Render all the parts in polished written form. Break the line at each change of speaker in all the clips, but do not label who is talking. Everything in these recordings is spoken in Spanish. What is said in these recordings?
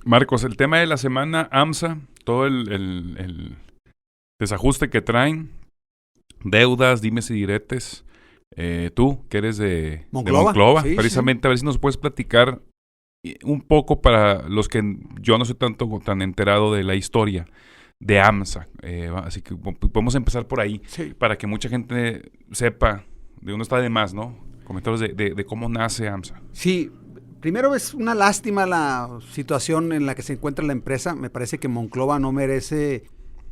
Marcos, el tema de la semana, AMSA, todo el desajuste que traen, deudas, dimes y diretes. Tú, que eres de Monclova,
sí,
precisamente, a ver si nos puedes platicar un poco para los que yo no soy tan enterado de la historia de AMSA. Así que podemos empezar por ahí,
sí.
para que mucha gente sepa, de uno está de más, ¿no? Comentarios de cómo nace AMSA.
Sí, primero es una lástima la situación en la que se encuentra la empresa. Me parece que Monclova no merece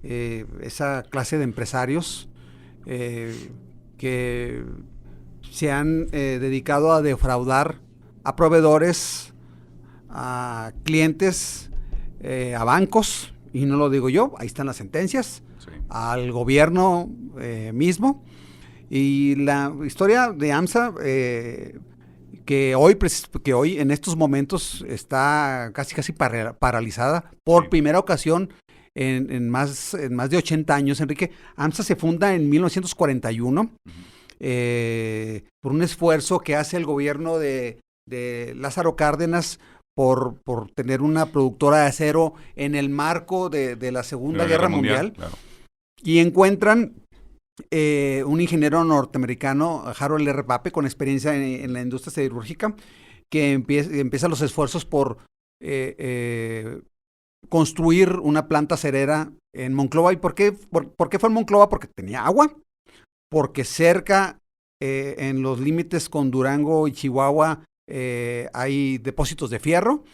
esa clase de empresarios que se han dedicado a defraudar a proveedores, a clientes, a bancos, y no lo digo yo, ahí están las sentencias,
Sí.
al gobierno mismo. Y la historia de AMSA, que hoy en estos momentos está casi paralizada por
Sí.
primera ocasión en más de 80 años, Enrique. AMSA se funda en 1941 por un esfuerzo que hace el gobierno de Lázaro Cárdenas por tener una productora de acero en el marco de la Segunda Guerra Mundial.
Claro.
Y encuentran un ingeniero norteamericano, Harold R. Pape, con experiencia en la industria siderúrgica, que empieza los esfuerzos por construir una planta acerera en Monclova. ¿Y por qué fue en Monclova? Porque tenía agua, porque cerca, en los límites con Durango y Chihuahua, hay depósitos de fierro,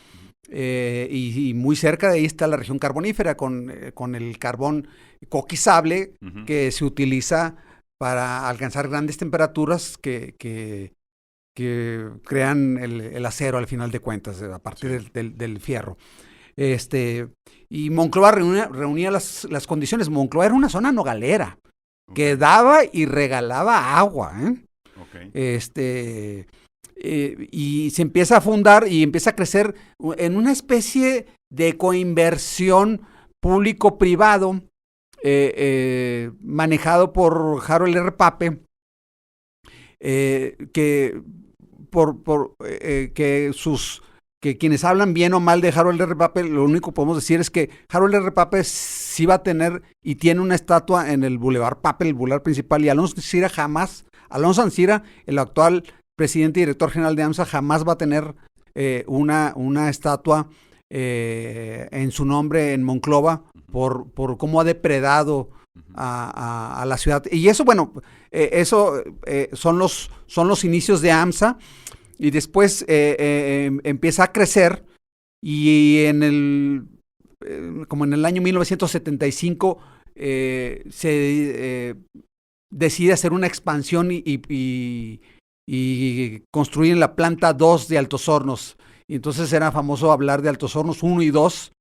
y muy cerca de ahí está la región carbonífera con el carbón coquizable que se utiliza para alcanzar grandes temperaturas que crean el acero al final de cuentas, a partir del fierro. Y Monclova reunía las condiciones. Monclova era una zona nogalera, que daba y regalaba agua,
Okay.
Y se empieza a fundar y empieza a crecer en una especie de coinversión público-privado, manejado por Harold R. Pape, que quienes hablan bien o mal de Harold R. Pape, lo único que podemos decir es que Harold R. Pape sí va a tener y tiene una estatua en el Boulevard Pape, el boulevard principal, y Alonso Ancira, el actual presidente y director general de AMSA, jamás va a tener una estatua en su nombre en Monclova por cómo ha depredado a la ciudad. Y eso, bueno, son los inicios de AMSA, y después empieza a crecer, y como en el año 1975 se decide hacer una expansión y construir la planta 2 de Altos Hornos. Y entonces era famoso hablar de Altos Hornos 1 y 2.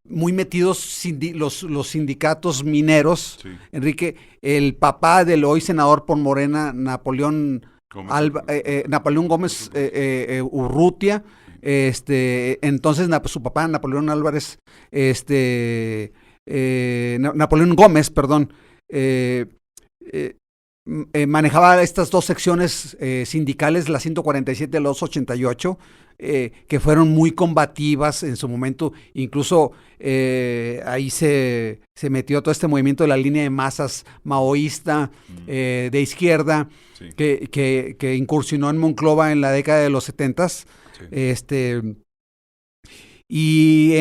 Muy metidos los sindicatos mineros. Sí. Enrique, el papá del hoy senador por Morena, Napoleón Gómez Urrutia, entonces su papá, Napoleón Álvarez, Napoleón Gómez, perdón, manejaba estas dos secciones sindicales, la 147 y la 288, que fueron muy combativas en su momento. Incluso ahí se metió todo este movimiento de la línea de masas maoísta de izquierda, sí, que incursionó en Monclova en la década de los 70s. Sí. Y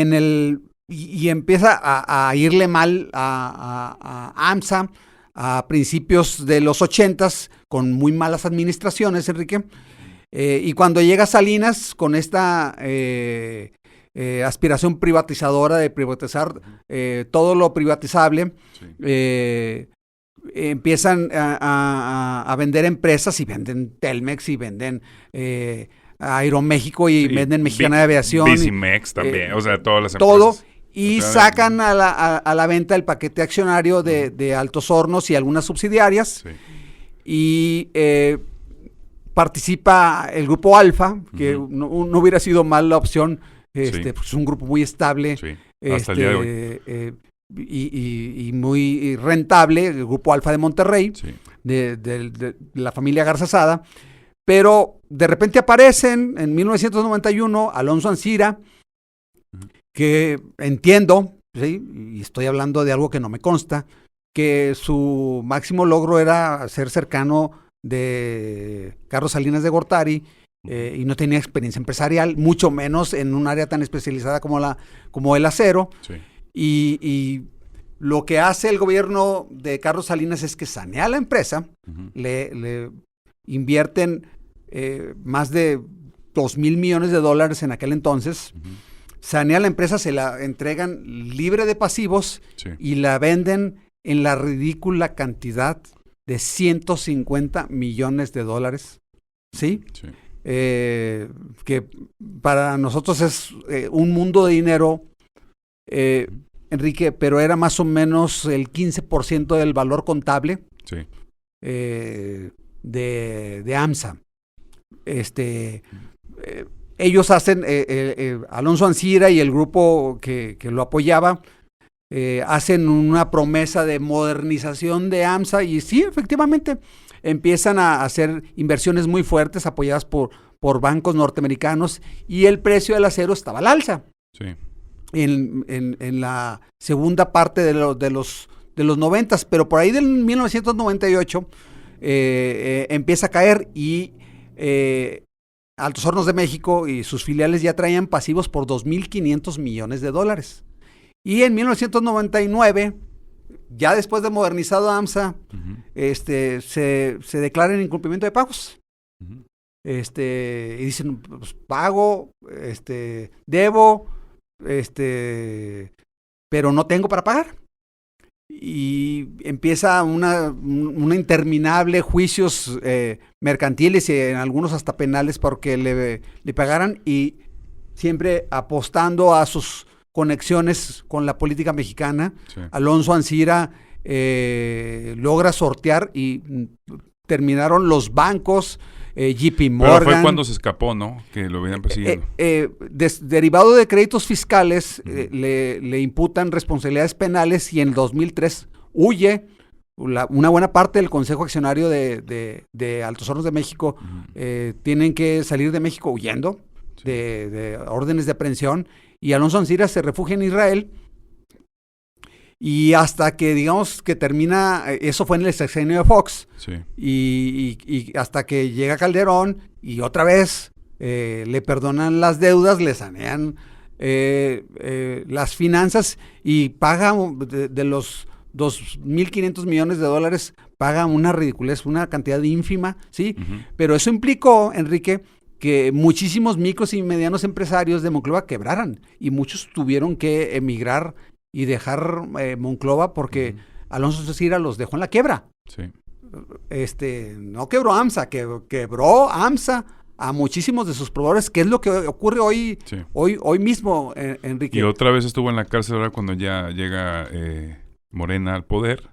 empieza a irle mal a AMSA a principios de los 80s, con muy malas administraciones, Enrique. Y cuando llega Salinas con esta aspiración privatizadora de privatizar todo lo privatizable, sí, empiezan a vender empresas, y venden Telmex, y venden Aeroméxico, y venden Mexicana de Aviación.
Bicimex también, o sea, todas las empresas.
Todo. Y sacan a la venta el paquete accionario de Altos Hornos y algunas subsidiarias. Sí. Y participa el Grupo Alfa, que no hubiera sido mal la opción. Sí. Pues es un grupo muy estable. Sí.
Hasta el día de hoy.
Y muy rentable, el Grupo Alfa de Monterrey, sí, de la familia Garza Sada. Pero de repente aparecen en 1991 Alonso Ancira, que entiendo, ¿sí? Y estoy hablando de algo que no me consta, que su máximo logro era ser cercano de Carlos Salinas de Gortari, y no tenía experiencia empresarial, mucho menos en un área tan especializada como el acero.
Sí.
Y lo que hace el gobierno de Carlos Salinas es que sanea la empresa, le invierten más de $2,000 millones en aquel entonces, sanea la empresa, se la entregan libre de pasivos y la venden en la ridícula cantidad de $150 millones, ¿sí?
Sí.
Que para nosotros es un mundo de dinero, Enrique, pero era más o menos el 15% del valor contable de AMSA. Ellos hacen, Alonso Ancira y el grupo que lo apoyaba, hacen una promesa de modernización de AMSA y sí, efectivamente, empiezan a hacer inversiones muy fuertes apoyadas por bancos norteamericanos y el precio del acero estaba al alza.
Sí.
En la segunda parte de los 90, pero por ahí del 1998 empieza a caer y Altos Hornos de México y sus filiales ya traían pasivos por $2,500 millones. Y en 1999, ya después de modernizado AMSA, se declara en incumplimiento de pagos. Y dicen, pues, pago, debo, pero no tengo para pagar. Y empieza una interminable juicios mercantiles y en algunos hasta penales porque le pagaran, y siempre apostando a sus conexiones con la política mexicana. Sí. Alonso Ancira logra sortear y terminaron los bancos, JP Morgan.
Pero fue cuando se escapó, ¿no? Que lo venían persiguiendo.
Derivado de créditos fiscales, le imputan responsabilidades penales y en el 2003 huye. Una buena parte del Consejo Accionario de Altos Hornos de México tienen que salir de México huyendo de órdenes de aprehensión, y Alonso Ancira se refugia en Israel. Y hasta que, digamos, que termina, eso fue en el sexenio de Fox, y hasta que llega Calderón y otra vez le perdonan las deudas, le sanean las finanzas y paga de los $2,500 millones, paga una ridiculez, una cantidad ínfima, ¿sí? Pero eso implicó, Enrique, que muchísimos micros y medianos empresarios de Monclova quebraran y muchos tuvieron que emigrar y dejar Monclova porque Alonso Ancira los dejó en la quiebra.
Sí.
No quebró AMSA, quebró AMSA a muchísimos de sus proveedores, que es lo que ocurre hoy mismo, Enrique.
Y otra vez estuvo en la cárcel ahora cuando ya llega Morena al poder,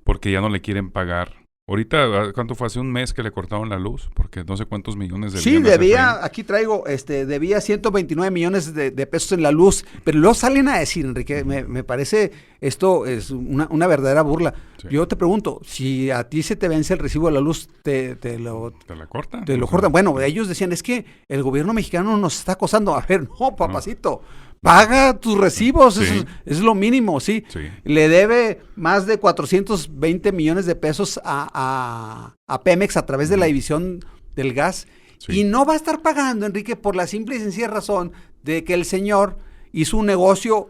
porque ya no le quieren pagar. Ahorita, ¿cuánto fue? Hace un mes que le cortaron la luz, porque no sé cuántos millones de
Sí, debía, aquí traigo, debía 129 millones de pesos en la luz, pero luego salen a decir, Enrique, me parece, esto es una verdadera burla. Sí. Yo te pregunto, si a ti se te vence el recibo de la luz, ¿te
la cortan?
Te lo cortan. Bueno, ellos decían, es que el gobierno mexicano nos está acosando. A ver, no, papacito. No. Paga tus recibos, sí. es lo mínimo, ¿sí? Le debe más de 420 millones de pesos a Pemex a través de la división del gas. Y no va a estar pagando, Enrique, por la simple y sencilla razón de que el señor hizo un negocio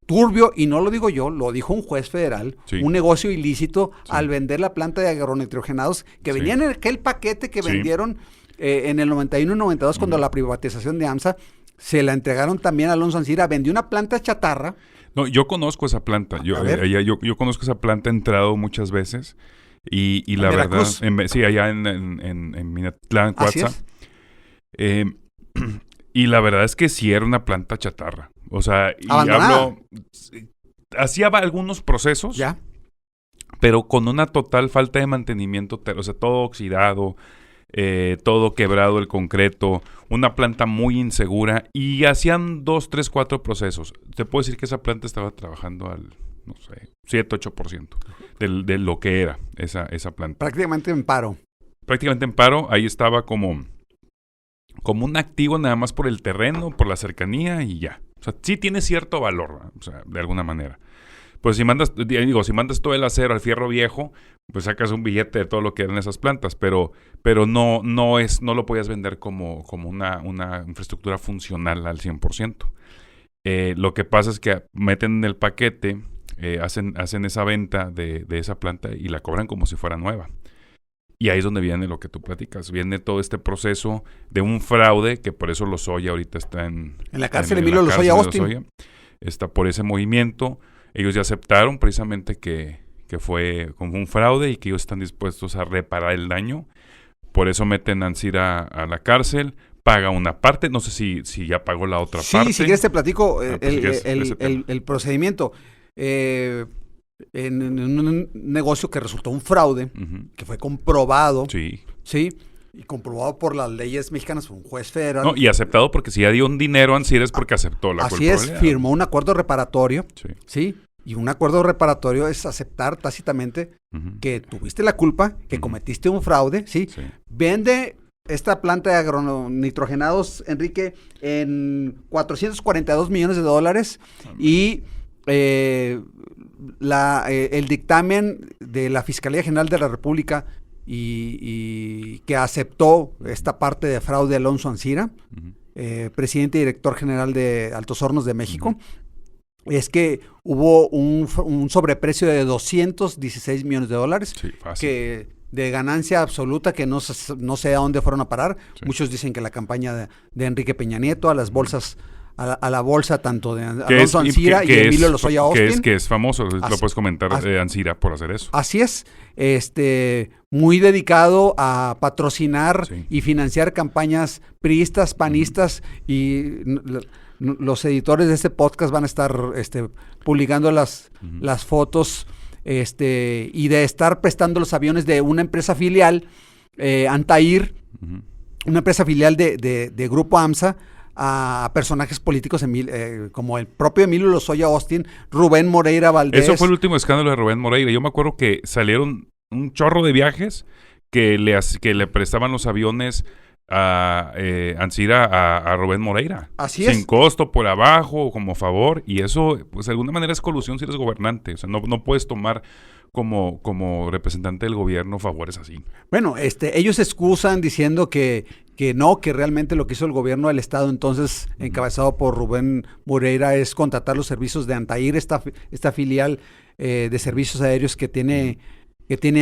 turbio, y no lo digo yo, lo dijo un juez federal, un negocio ilícito al vender la planta de agronitrogenados que venía en aquel paquete que vendieron en el 91 y 92 cuando la privatización de AMSA. Se la entregaron también a Alonso Ancira, vendió una planta chatarra.
No, yo conozco esa planta. Yo conozco esa planta, he entrado muchas veces. Y la verdad, sí, allá en Minatlán, Cuatza. Y la verdad es que sí era una planta chatarra. O sea, hacía algunos procesos, pero con una total falta de mantenimiento, o sea, todo oxidado. Todo quebrado el concreto, una planta muy insegura, y hacían 2, 3, 4 procesos. Te puedo decir que esa planta estaba trabajando al, no sé, 7, 8% de lo que era esa planta.
Prácticamente en paro.
prácticamente en paro. Ahí estaba como un activo nada más por el terreno, por la cercanía y ya. O sea, sí tiene cierto valor, ¿no? O sea, de alguna manera. Pues si mandas todo el acero al fierro viejo, pues sacas un billete de todo lo que eran esas plantas, pero no lo podías vender como una infraestructura funcional al 100%. Lo que pasa es que meten en el paquete, hacen esa venta de esa planta y la cobran como si fuera nueva. Y ahí es donde viene lo que tú platicas. Viene todo este proceso de un fraude, que por eso Lozoya ahorita está en
la cárcel. Emilio Lozoya Austin.
Está por ese movimiento. Ellos ya aceptaron precisamente que fue como un fraude y que ellos están dispuestos a reparar el daño. Por eso meten a Ancira a la cárcel. Paga una parte. No sé si ya pagó la otra parte.
Sí, si quieres te platico el procedimiento. En un negocio que resultó un fraude, que fue comprobado, sí, y comprobado por las leyes mexicanas por un juez federal.
No, y aceptado, porque si ya dio un dinero a Ancira es porque aceptó la culpabilidad.
Así es, firmó un acuerdo reparatorio, sí, y un acuerdo reparatorio es aceptar tácitamente que tuviste la culpa, que cometiste un fraude, ¿sí? Vende esta planta de agronitrogenados, Enrique, en $442 millones y el dictamen de la Fiscalía General de la República y que aceptó esta parte de fraude de Alonso Ancira, presidente y director general de Altos Hornos de México, es que hubo un sobreprecio de $216 millones, que de ganancia absoluta, que no sé a dónde fueron a parar. Muchos dicen que la campaña de Enrique Peña Nieto, a las bolsas, a la bolsa tanto de Alonso Ancira y Emilio Lozoya Austin.
Que es famoso, lo puedes comentar, Ancira por hacer eso.
Así es, muy dedicado a patrocinar y financiar campañas priistas, panistas, y los editores de este podcast van a estar publicando las fotos y de estar prestando los aviones de una empresa filial, Antair, una empresa filial de Grupo AMSA, a personajes políticos como el propio Emilio Lozoya Austin, Rubén Moreira Valdés.
Eso fue el último escándalo de Rubén Moreira. Yo me acuerdo que salieron un chorro de viajes que le prestaban los aviones a Ancira a Rubén Moreira.
Así es.
Sin costo, por abajo, como favor. Y eso, pues de alguna manera es colusión si eres gobernante. O sea, no puedes tomar como representante del gobierno favores así.
Bueno, ellos se excusan diciendo que no, que realmente lo que hizo el gobierno del estado entonces, encabezado por Rubén Moreira, es contratar los servicios de Antair, esta filial de servicios aéreos que tiene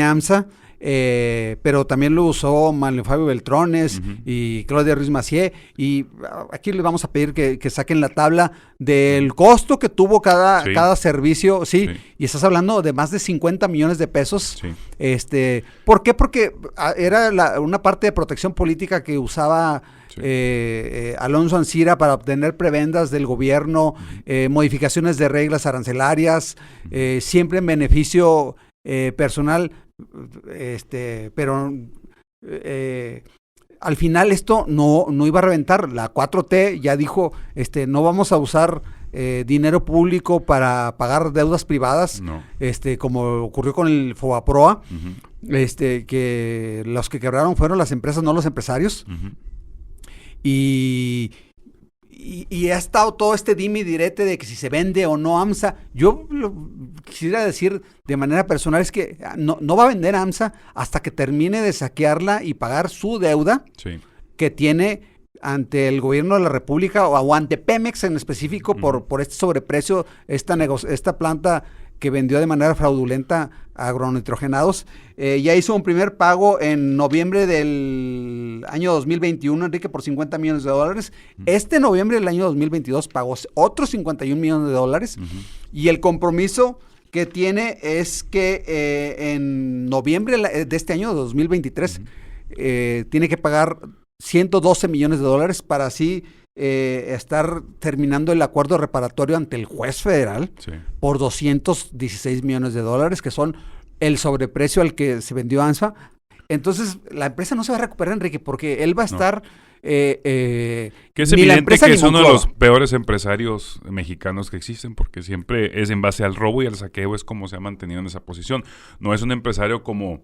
AMSA, pero también lo usó Manuel Fabio Beltrones y Claudia Ruiz Massieu, y aquí les vamos a pedir que saquen la tabla del costo que tuvo cada servicio, y estás hablando de más de 50 millones de pesos. ¿Por qué? Porque era una parte de protección política que usaba Alonso Ancira para obtener prebendas del gobierno, modificaciones de reglas arancelarias, siempre en beneficio personal, pero al final esto no iba a reventar. La 4T ya dijo, no vamos a usar dinero público para pagar deudas privadas, como ocurrió con el Fobaproa, que los que quebraron fueron las empresas, no los empresarios. Y ha estado todo este dime y direte de que si se vende o no AMSA. Yo quisiera decir de manera personal es que no va a vender AMSA hasta que termine de saquearla y pagar su deuda que tiene ante el gobierno de la República o ante Pemex en específico por este sobreprecio, esta planta que vendió de manera fraudulenta agronitrogenados. Ya hizo un primer pago en noviembre del año 2021, Enrique, por $50 millones. Este noviembre del año 2022 pagó otros $51 millones. Y el compromiso que tiene es que en noviembre de este año 2023 tiene que pagar $112 millones para así estar terminando el acuerdo reparatorio ante el juez federal por $216 millones, que son el sobreprecio al que se vendió AMSA. Entonces, la empresa no se va a recuperar, Enrique, porque él va a estar...
que es evidente que es uno de los peores empresarios mexicanos que existen, porque siempre es en base al robo y al saqueo, es como se ha mantenido en esa posición. No es un empresario como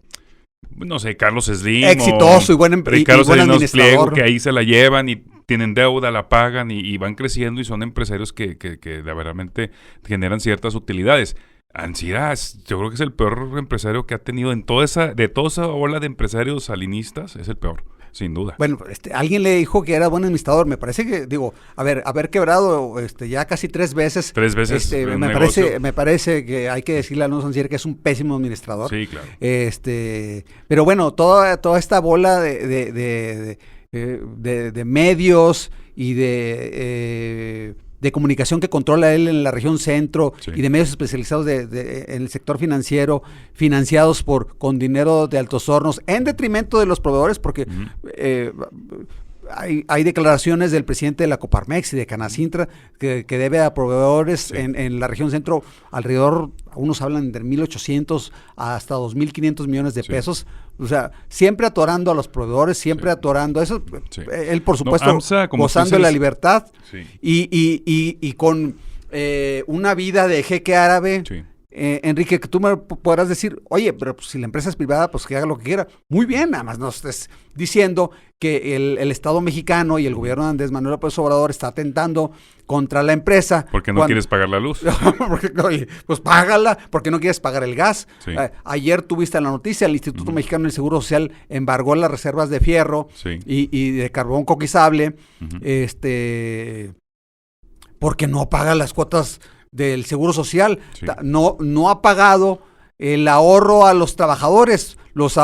no sé, Carlos Slim.
Exitoso y buen
administrador. Que ahí se la llevan y tienen deuda, la pagan y van creciendo y son empresarios que verdaderamente generan ciertas utilidades. Ancira, yo creo que es el peor empresario que ha tenido de toda esa ola de empresarios salinistas, es el peor, sin duda.
Bueno, alguien le dijo que era buen administrador, me parece que, haber quebrado ya casi 3 veces.
3 veces.
Me parece que hay que decirle a Alonso Ancira que es un pésimo administrador.
Sí, claro.
Pero bueno, toda esta bola de medios y de comunicación que controla él en la región centro, sí, y de medios especializados en el sector financiero, financiados con dinero de Altos Hornos, en detrimento de los proveedores, porque hay declaraciones del presidente de la Coparmex y de Canacintra que debe a proveedores, sí, en la región centro alrededor, unos hablan de 1,800 hasta 2,500 millones de pesos. O sea, siempre atorando a los proveedores, siempre atorando eso. Sí. Él, por supuesto, AMSA, gozando de la libertad, sí, y con una vida de jeque árabe. Sí. Enrique, que tú me podrás decir, oye, pero pues, si la empresa es privada, pues que haga lo que quiera. Muy bien, nada más no estés diciendo que el Estado mexicano y el gobierno de Andrés Manuel López Obrador está atentando contra la empresa.
¿Por qué no quieres pagar la luz?
Oye, pues págala, porque no quieres pagar el gas. Sí. Ayer tuviste la noticia, el Instituto Mexicano del Seguro Social embargó las reservas de fierro, sí, y de carbón coquizable, porque no paga las cuotas del Seguro Social, sí, no ha pagado el ahorro a los trabajadores. Los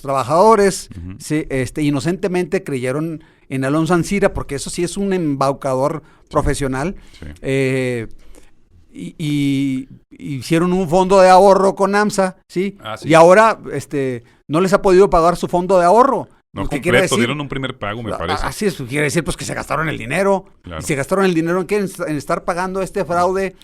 trabajadores sí, inocentemente creyeron en Alonso Ancira, porque eso sí es un embaucador, sí, profesional. Sí. Y hicieron un fondo de ahorro con AMSA, ¿sí? Sí. Y ahora no les ha podido pagar su fondo de ahorro.
No completo, dieron un primer pago, me parece.
Así es, quiere decir pues que se gastaron el dinero. Claro. Y se gastaron el dinero en estar pagando este fraude.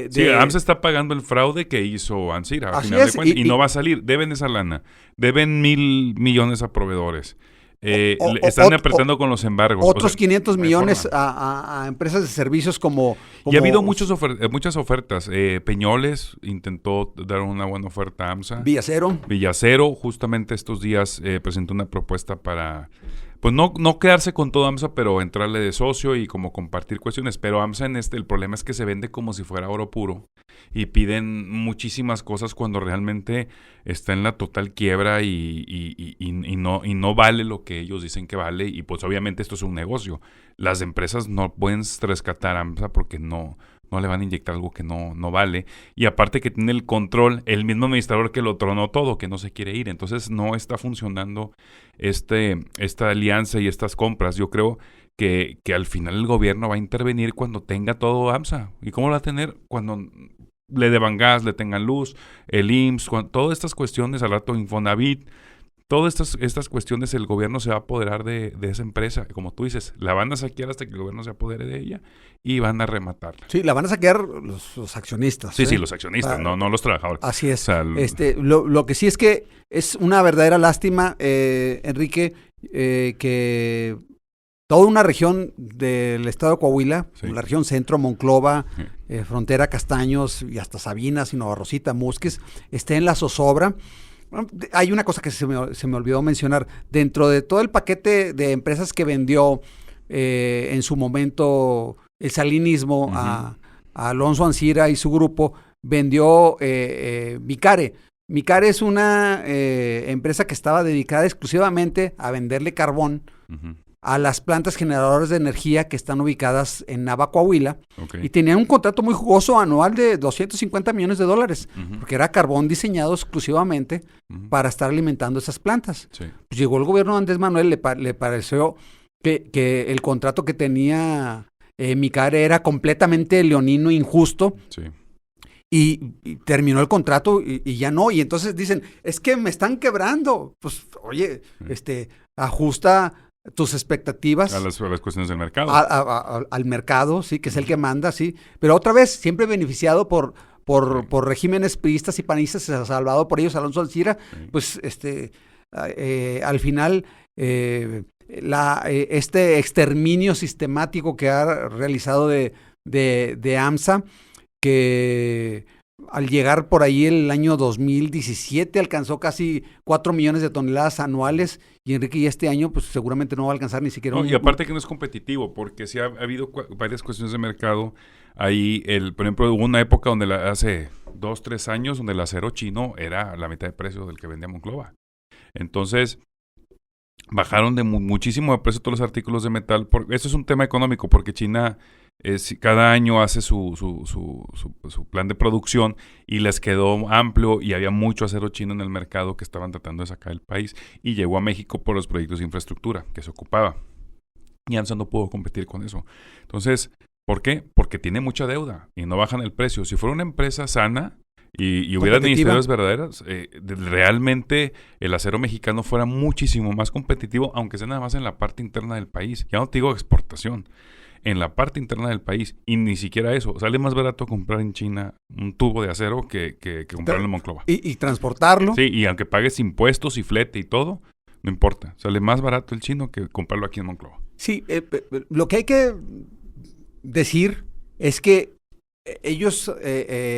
Sí, AMSA está pagando el fraude que hizo Ancira, al final de cuentas, y no va a salir. Deben esa lana. Deben 1,000 millones a proveedores. Están apretando con los embargos.
Otros 500 millones a empresas de servicios como...
Y ha habido muchas ofertas. Peñoles intentó dar una buena oferta a AMSA. Villacero, justamente estos días presentó una propuesta para... Pues no quedarse con todo AMSA, pero entrarle de socio y como compartir cuestiones. Pero AMSA el problema es que se vende como si fuera oro puro y piden muchísimas cosas cuando realmente está en la total quiebra y no vale lo que ellos dicen que vale. Y pues obviamente esto es un negocio. Las empresas no pueden rescatar a AMSA porque no le van a inyectar algo que no vale. Y aparte que tiene el control, el mismo administrador que lo tronó todo, que no se quiere ir. Entonces no está funcionando esta alianza y estas compras. Yo creo que al final el gobierno va a intervenir cuando tenga todo AMSA. ¿Y cómo lo va a tener? Cuando le deban gas, le tengan luz, el IMSS, todas estas cuestiones, al rato Infonavit. Todas estas cuestiones el gobierno se va a apoderar de esa empresa. Como tú dices, la van a saquear hasta que el gobierno se apodere de ella y van a rematarla.
Sí, la van a saquear los accionistas.
Sí, los accionistas, no los trabajadores.
Así es. O sea, lo que sí es que es una verdadera lástima, Enrique, que toda una región del estado de Coahuila, sí, la región centro, Monclova, sí, frontera Castaños y hasta Sabinas, Sinaloa Rosita, Musques, esté en la zozobra. Hay una cosa que se me olvidó mencionar. Dentro de todo el paquete de empresas que vendió en su momento el salinismo a Alonso Ancira y su grupo, vendió Micare. Micare es una empresa que estaba dedicada exclusivamente a venderle carbón a las plantas generadoras de energía que están ubicadas en Nava, Coahuila, y tenían un contrato muy jugoso anual de $250 millones, porque era carbón diseñado exclusivamente para estar alimentando esas plantas. Sí. Pues llegó el gobierno de Andrés Manuel, le pareció que el contrato que tenía Micare era completamente leonino, injusto, sí, y terminó el contrato y ya no, y entonces dicen, es que me están quebrando. Pues, oye, ajusta tus expectativas
a las cuestiones del mercado,
al mercado, sí, que es el que manda, sí, pero otra vez siempre beneficiado por regímenes priistas y panistas, salvado por ellos Alonso Ancira, sí, pues al final este exterminio sistemático que ha realizado de AMSA, que al llegar por ahí el año 2017 alcanzó casi 4 millones de toneladas anuales y Enrique y este año pues seguramente no va a alcanzar ni siquiera
y aparte que no es competitivo porque sí ha habido varias cuestiones de mercado. Ahí, por ejemplo, hubo una época donde hace 2, 3 años donde el acero chino era la mitad de precio del que vendía Monclova. Entonces, bajaron de muchísimo de precio todos los artículos de metal. Eso es un tema económico porque China cada año hace su plan de producción y les quedó amplio y había mucho acero chino en el mercado que estaban tratando de sacar del país y llegó a México por los proyectos de infraestructura que se ocupaba. Y AMSA no pudo competir con eso. Entonces, ¿por qué? Porque tiene mucha deuda y no bajan el precio. Si fuera una empresa sana y hubiera administradores verdaderos, realmente el acero mexicano fuera muchísimo más competitivo, aunque sea nada más en la parte interna del país. Ya no te digo exportación, en la parte interna del país. Y ni siquiera eso. Sale más barato comprar en China un tubo de acero que comprarlo en Monclova.
Y transportarlo.
Sí, y aunque pagues impuestos y flete y todo, no importa. Sale más barato el chino que comprarlo aquí en Monclova.
Sí, lo que hay que decir es que ellos,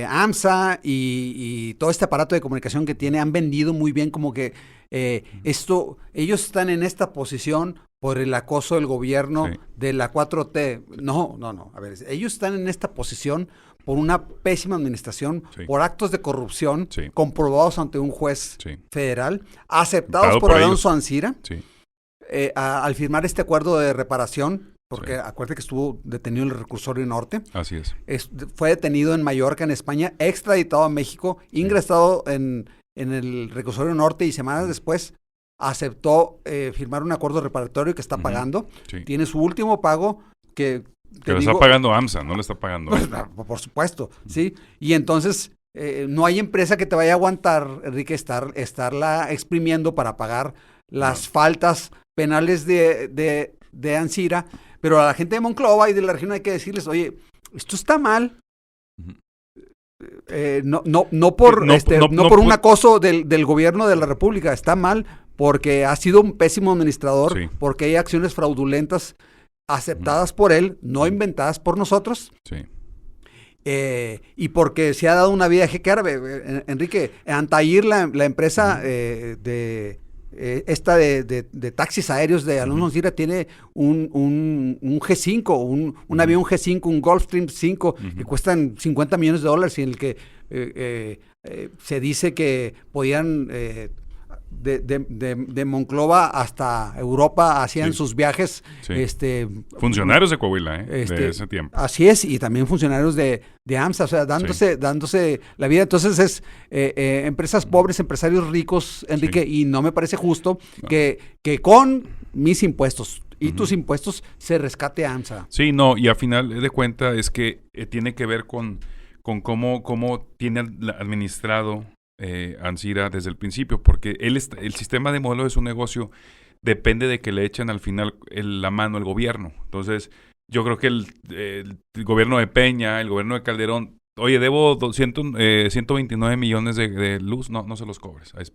AMSA y todo este aparato de comunicación que tiene, han vendido muy bien como que ellos están en esta posición por el acoso del gobierno de la 4T. No. A ver, ellos están en esta posición por una pésima administración, por actos de corrupción comprobados ante un juez federal, aceptados por Alonso Ancira, al firmar este acuerdo de reparación. Porque acuérdate que estuvo detenido en el reclusorio norte.
Así es.
Fue detenido en Mallorca, en España, extraditado a México, ingresado en el reclusorio norte y semanas después aceptó firmar un acuerdo reparatorio que está pagando. Tiene su último pago que
lo está pagando AMSA, no lo está pagando.
Por supuesto, sí. Y entonces no hay empresa que te vaya a aguantar, Enrique, estarla exprimiendo para pagar las faltas penales de Ancira. Pero a la gente de Monclova y de la región hay que decirles, oye, esto está mal. No por un acoso del gobierno de la República, está mal porque ha sido un pésimo administrador, porque hay acciones fraudulentas aceptadas por él, no inventadas por nosotros. Y porque se ha dado una vida jequearbe. Enrique, Antair, la empresa de taxis aéreos de Alonso Ancira tiene un G5, un avión G5, un Gulfstream 5 que cuestan $50 millones y en el que se dice que podían de Monclova hasta Europa hacían sus viajes.
Funcionarios de Coahuila, de ese tiempo.
Así es, y también funcionarios de AMSA, o sea, dándose la vida. Entonces es empresas pobres, empresarios ricos, Enrique, y no me parece justo que con mis impuestos y tus impuestos se rescate AMSA.
Sí, no, y a final de cuentas es que tiene que ver con cómo tiene administrado Ancira desde el principio, porque el sistema de modelo de su negocio depende de que le echen al final la mano al gobierno. Entonces, yo creo que el gobierno de Peña, el gobierno de Calderón, oye, debo 129 millones de luz, no se los cobres, es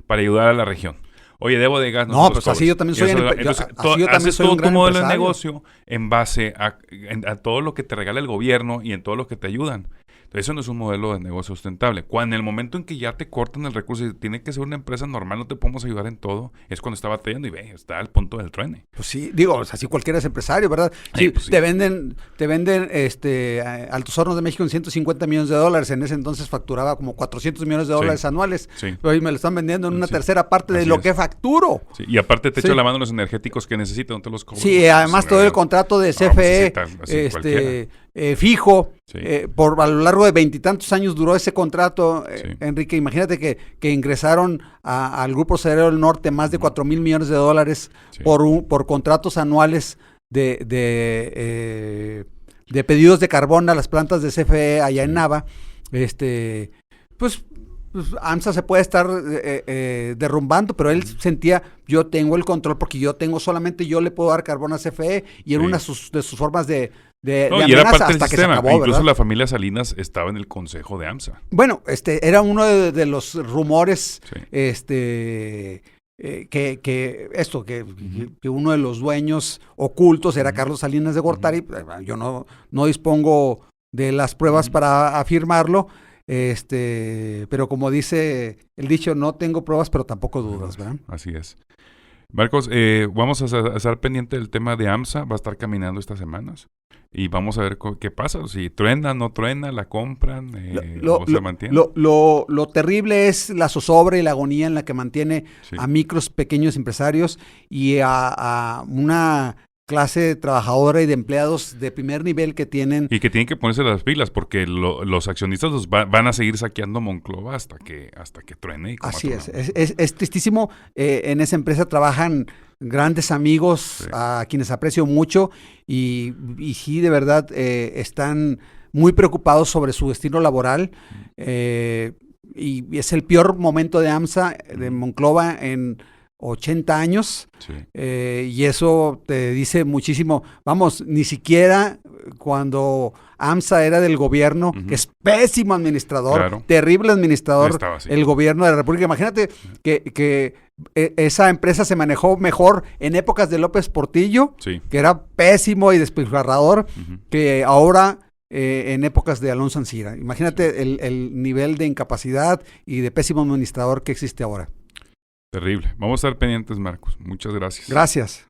para ayudar a la región. Oye, debo de gas.
No, pues así yo también soy
un gran modelo de negocio en base a todo lo que te regala el gobierno y en todo lo que te ayudan. Eso no es un modelo de negocio sustentable. Cuando en el momento en que ya te cortan el recurso y tiene que ser una empresa normal, no te podemos ayudar en todo, es cuando está batallando y está al punto del truene.
Pues sí, digo, así cualquiera es empresario, ¿verdad? Sí, pues sí. Te venden Altos Hornos de México en $150 millones, en ese entonces facturaba como $400 millones anuales. Pero hoy me lo están vendiendo en una tercera parte de lo que facturo.
Sí. Y aparte te echo la mano los energéticos que necesito, no te los cobro.
Sí, además todo el contrato de CFE, fijo, a lo largo de 20 y tantos años duró ese contrato, Enrique. Imagínate que ingresaron al Grupo Cerero del Norte más de $4,000 millones por contratos anuales de pedidos de carbón a las plantas de CFE allá en Nava. Pues AMSA se puede estar derrumbando, pero él sentía, yo tengo el control porque solamente yo le puedo dar carbón a CFE, y era una de sus formas de
y era parte del sistema. Incluso ¿verdad? La familia Salinas estaba en el consejo de AMSA.
Bueno, era uno de los rumores, que uno de los dueños ocultos era Carlos Salinas de Gortari. Yo no dispongo de las pruebas para afirmarlo. Pero como dice el dicho, no tengo pruebas, pero tampoco dudas, ¿verdad?
Así es. Marcos, vamos a estar pendiente del tema de AMSA, va a estar caminando estas semanas y vamos a ver qué pasa, si truena, no truena, la compran, o se mantiene.
Lo terrible es la zozobra y la agonía en la que mantiene a micros, pequeños empresarios y a una clase trabajadora y de empleados de primer nivel que tienen.
Y que tienen que ponerse las pilas porque los accionistas van a seguir saqueando Monclova hasta que truene.
Así es tristísimo. En esa empresa trabajan grandes amigos a quienes aprecio mucho y sí, de verdad, están muy preocupados sobre su destino laboral. Y es el peor momento de AMSA, de Monclova, en 80 años, y eso te dice muchísimo. Vamos, ni siquiera cuando AMSA era del gobierno, que es pésimo administrador, terrible administrador, el gobierno de la República. Imagínate que esa empresa se manejó mejor en épocas de López Portillo, que era pésimo y despilfarrador, que ahora en épocas de Alonso Ancira. Imagínate el nivel de incapacidad y de pésimo administrador que existe ahora.
Terrible. Vamos a estar pendientes, Marcos. Muchas gracias.
Gracias.